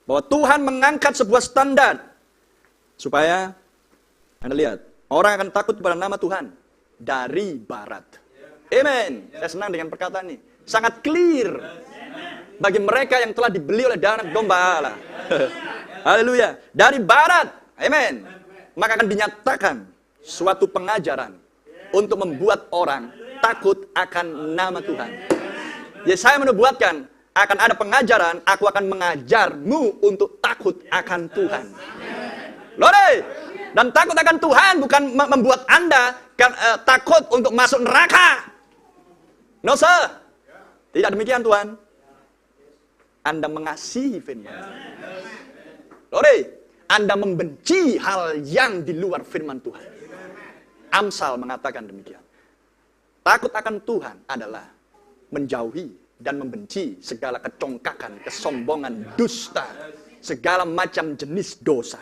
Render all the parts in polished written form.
Bahwa Tuhan mengangkat sebuah standar. Supaya, Anda lihat, orang akan takut kepada nama Tuhan. Dari barat. Amen. Saya senang dengan perkataan ini. Sangat clear. Bagi mereka yang telah dibeli oleh darah domba Allah. Haleluya. Dari barat. Amen. Maka akan dinyatakan suatu pengajaran. Untuk membuat orang takut akan nama Tuhan. Yesaya menubuatkan, akan ada pengajaran, aku akan mengajarmu untuk takut akan Tuhan. Lore, dan takut akan Tuhan bukan membuat Anda takut untuk masuk neraka. No sir. Tidak demikian Tuhan. Anda mengasihi firman. Lore, Anda membenci hal yang di luar firman Tuhan. Amsal mengatakan demikian. Takut akan Tuhan adalah menjauhi dan membenci segala kecongkakan, kesombongan, dusta, segala macam jenis dosa.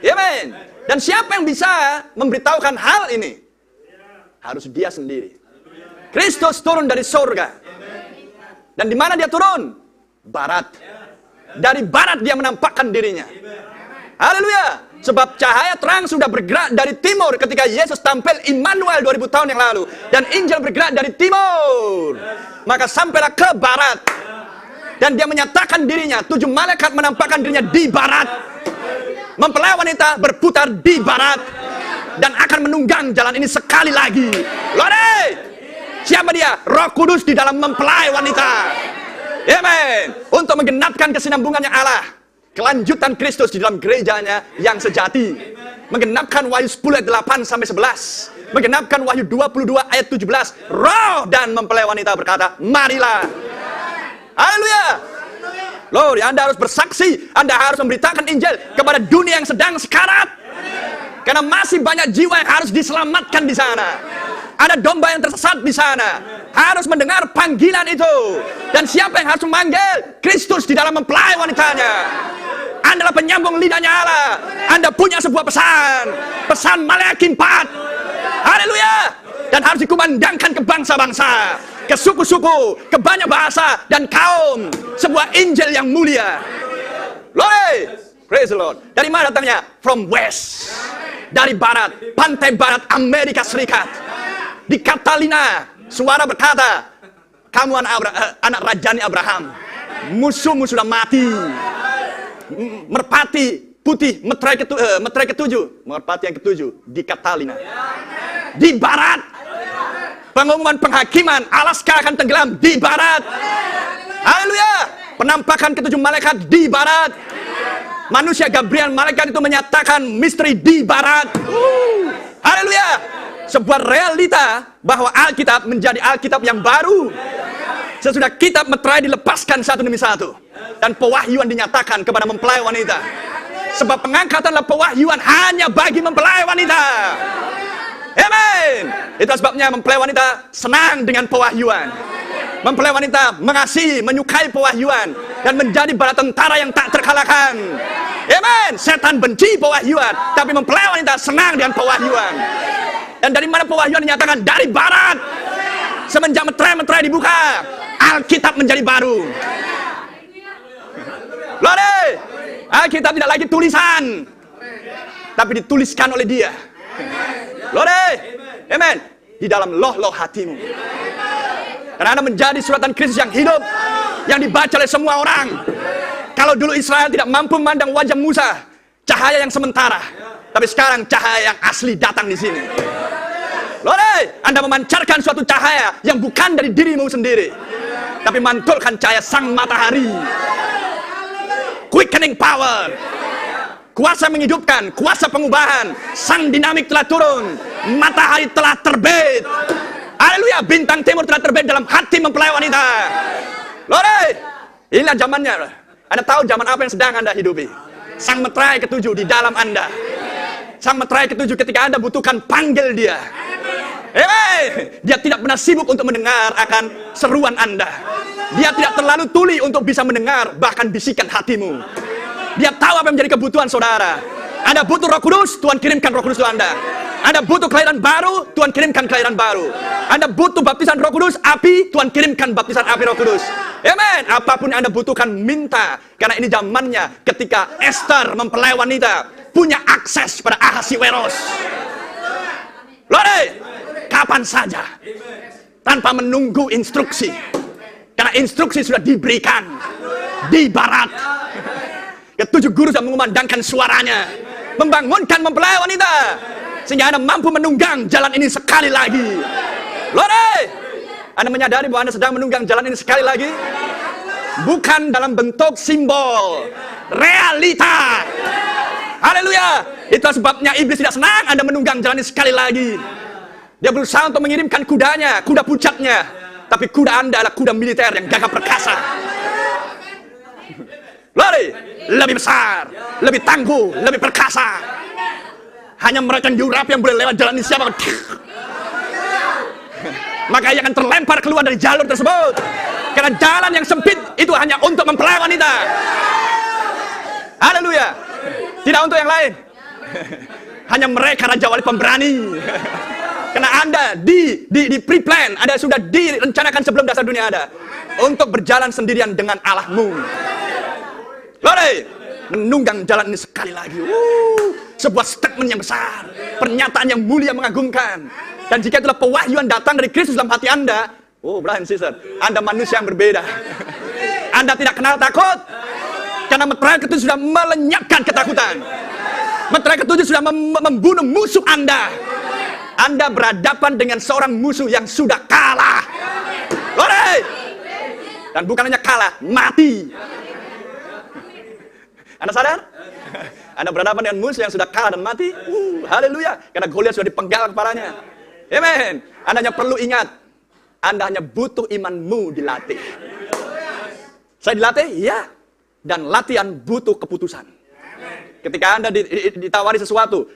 Amen. Dan siapa yang bisa memberitahukan hal ini? Harus dia sendiri. Kristus turun dari surga. Dan di mana dia turun? Barat. Dari barat dia menampakkan dirinya. Haleluya. Sebab cahaya terang sudah bergerak dari timur ketika Yesus tampil Immanuel 2000 tahun yang lalu. Dan Injil bergerak dari timur. Maka sampailah ke barat. Dan dia menyatakan dirinya. 7 malaikat menampakkan dirinya di barat. Mempelai wanita berputar di barat. Dan akan menunggang jalan ini sekali lagi. Lore! Siapa dia? Roh Kudus di dalam mempelai wanita. Amen. Untuk menggenapkan kesinambungannya Allah. Kelanjutan Kristus di dalam gerejanya yang sejati. Menggenapkan Wahyu 10 ayat 8 sampai 11. Menggenapkan Wahyu 22 ayat 17. Roh dan mempelai wanita berkata, marilah. Haleluya. Loh, Anda harus bersaksi. Anda harus memberitakan Injil kepada dunia yang sedang sekarat. Karena masih banyak jiwa yang harus diselamatkan di sana. Ada domba yang tersesat di sana. Harus mendengar panggilan itu. Dan siapa yang harus memanggil? Kristus di dalam mempelai wanitanya. Anda adalah penyambung lidahnya Allah. Anda punya sebuah pesan. Pesan Maleakhi 4. Haleluya. Dan harus dikumandangkan ke bangsa-bangsa. Ke suku-suku. Ke banyak bahasa. Dan kaum. Sebuah Injil yang mulia. Glory. Praise the Lord. Dari mana datangnya? From west. Dari barat. Pantai barat Amerika Serikat. Di Catalina. Suara berkata, kamu anak rajani Abraham. Musuhmu sudah mati. Merpati putih, meterai ketujuh. Merpati yang ketujuh di Catalina. Di barat. Pengumuman penghakiman, Alaska akan tenggelam di barat. Haleluya. Penampakan ke-7 malaikat di barat. Manusia Gabriel, malaikat itu menyatakan misteri di barat. Haleluya. Sebuah realita bahwa Alkitab menjadi Alkitab yang baru. Sesudah kitab meterai dilepaskan satu demi satu. Dan pewahyuan dinyatakan kepada mempelai wanita. Sebab pengangkatan adalah pewahyuan hanya bagi mempelai wanita. Amen. Itu sebabnya mempelai wanita senang dengan pewahyuan. Mempelai wanita mengasihi, menyukai pewahyuan. Dan menjadi bala tentara yang tak terkalahkan. Amen. Setan benci pewahyuan. Tapi mempelai wanita senang dengan pewahyuan. Dan dari mana pewahyuan dinyatakan? Dari barat. Semenjak meterai dibuka, Alkitab menjadi baru. Lore, Alkitab tidak lagi tulisan, tapi dituliskan oleh Dia. Lore, amen. Di dalam loh-loh hatimu. Karena Anda menjadi suratan Kristus yang hidup, yang dibaca oleh semua orang. Kalau dulu Israel tidak mampu memandang wajah Musa, cahaya yang sementara. Tapi sekarang cahaya yang asli datang di sini. Lore, Anda memancarkan suatu cahaya yang bukan dari dirimu sendiri, tapi mantulkan cahaya sang matahari. Quickening power. Kuasa menghidupkan, kuasa pengubahan. Sang dinamik telah turun. Matahari telah terbit. Haleluya, bintang timur telah terbit dalam hati mempelai wanita. Lore, inilah zamannya. Anda tahu zaman apa yang sedang Anda hidupi? Sang meterai ke-7 di dalam Anda. Sang meterai ke-7 ketika Anda butuhkan, panggil Dia. Dia tidak pernah sibuk untuk mendengar akan seruan Anda. Dia tidak terlalu tuli untuk bisa mendengar bahkan bisikan hatimu. Dia tahu apa yang menjadi kebutuhan saudara. Anda butuh Roh Kudus, Tuhan kirimkan Roh Kudus ke Anda. Anda butuh kelahiran baru, Tuhan kirimkan kelahiran baru. Anda butuh baptisan Roh Kudus, api, Tuhan kirimkan baptisan api Roh Kudus. Amen. Apapun yang Anda butuhkan, minta. Karena ini zamannya ketika Esther mempelai wanita punya akses pada Ahasiweros. Lore, kapan saja, tanpa menunggu instruksi. Karena instruksi sudah diberikan di barat. Ketujuh guru sudah mengumandangkan suaranya, membangunkan mempelai wanita, sehingga Anda mampu menunggang jalan ini sekali lagi. Lore, Anda menyadari bahwa Anda sedang menunggang jalan ini sekali lagi? Bukan dalam bentuk simbol, realita. Haleluya. Itu sebabnya iblis tidak senang Anda menunggang jalan ini sekali lagi. Dia berusaha untuk mengirimkan kudanya, kuda pucatnya. Tapi kuda Anda adalah kuda militer yang gagah perkasa. Lari, lebih besar, lebih tangguh, lebih perkasa. Hanya mereka Yurap yang boleh lewat jalan ini siapa? Maka ia akan terlempar keluar dari jalur tersebut. Karena jalan yang sempit itu hanya untuk mempelai wanita. Haleluya. Tidak untuk yang lain. Hanya mereka Raja Wali pemberani. Karena Anda di pre-plan, Anda sudah direncanakan sebelum dasar dunia ada untuk berjalan sendirian dengan Allahmu. Lari, menunggang jalan ini sekali lagi. Sebuah statement yang besar, pernyataan yang mulia mengagumkan. Dan jika itulah pewahyuan datang dari Kristus dalam hati Anda, brother and sister, Anda manusia yang berbeda. Anda tidak kenal takut, karena meterai ketujuh sudah melenyapkan ketakutan. Meterai ketujuh sudah membunuh musuh Anda. Anda berhadapan dengan seorang musuh yang sudah kalah. Lore! Dan bukan hanya kalah, mati. Anda sadar? Anda berhadapan dengan musuh yang sudah kalah dan mati. Haleluya. Karena Goliat sudah dipenggal kepalanya. Amen. Anda hanya perlu ingat, Anda hanya butuh imanmu dilatih. Saya dilatih? Ya. Dan latihan butuh keputusan. Ketika Anda ditawari sesuatu,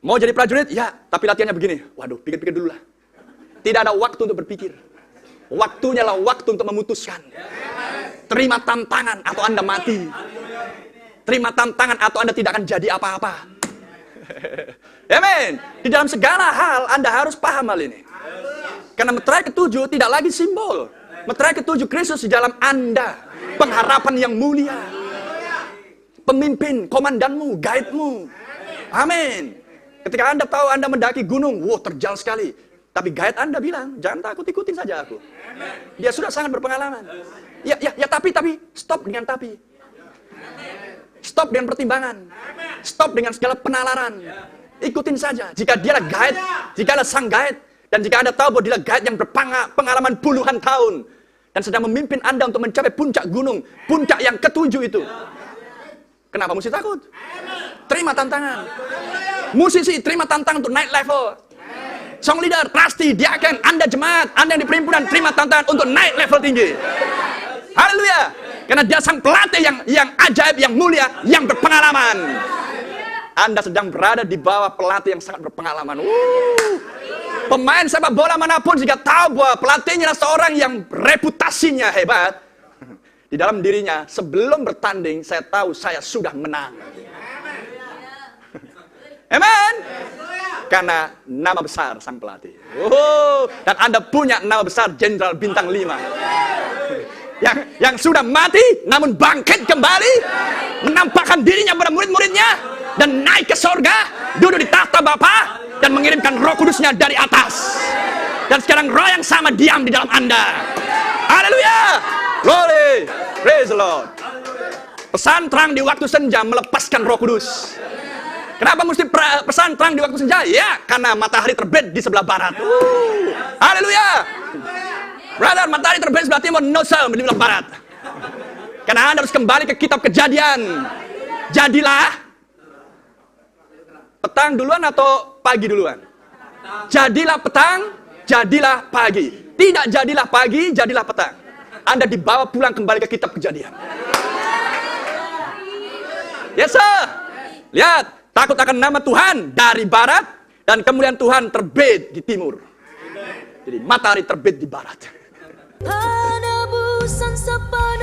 mau jadi prajurit? Ya. Tapi latihannya begini. Waduh, pikir-pikir dulu lah. Tidak ada waktu untuk berpikir. Waktunya lah waktu untuk memutuskan. Terima tantangan atau Anda mati. Terima tantangan atau Anda tidak akan jadi apa-apa. Amen. Di dalam segala hal Anda harus paham hal ini. Karena meterai ketujuh tidak lagi simbol. Meterai ketujuh Kristus di dalam Anda. Pengharapan yang mulia. Pemimpin, komandanmu, guide-mu. Amin. Ketika Anda tahu Anda mendaki gunung, terjal sekali. Tapi guide Anda bilang, jangan takut, ikutin saja aku. Dia sudah sangat berpengalaman. Ya tapi, stop dengan tapi. Stop dengan pertimbangan. Stop dengan segala penalaran. Ikutin saja. Jika dia adalah guide, jika adalah sang guide, dan jika Anda tahu bahwa dia adalah guide yang berpengalaman puluhan tahun, dan sedang memimpin Anda untuk mencapai puncak gunung, puncak yang ketujuh itu. Kenapa mesti takut? Terima tantangan. Musisi, terima tantangan untuk naik level. Song leader, trustee, diaken, Anda jemaat, Anda yang di perhimpunan, terima tantangan untuk naik level tinggi. Haleluya. Karena dia sang pelatih yang ajaib, yang mulia, yang berpengalaman. Anda sedang berada di bawah pelatih yang sangat berpengalaman. Pemain sepak bola manapun jika tahu bahwa pelatihnya adalah seorang yang reputasinya hebat, di dalam dirinya, sebelum bertanding, saya tahu saya sudah menang. Amen. Karena nama besar sang pelatih. Dan Anda punya nama besar Jenderal Bintang 5. Yang sudah mati namun bangkit kembali, menampakkan dirinya pada murid-muridnya dan naik ke sorga, duduk di tahta Bapa dan mengirimkan Roh Kudusnya dari atas. Dan sekarang Roh yang sama diam di dalam Anda. Haleluya. Glory. Praise the Lord. Pesan terang di waktu senja melepaskan Roh Kudus. Kenapa mesti pesan terang di waktu senja? Ya, karena matahari terbit di sebelah barat. Haleluya. Brother, matahari terbit sebelah timur, no sir, di sebelah barat. Karena Anda harus kembali ke kitab Kejadian. Jadilah petang duluan atau pagi duluan? Jadilah petang, jadilah pagi. Tidak jadilah pagi, jadilah petang. Anda dibawa pulang kembali ke kitab Kejadian. Yes sir. Lihat, takut akan nama Tuhan dari barat dan kemuliaan Tuhan terbit di timur. Jadi matahari terbit di barat. Penebusan sepenuhnya.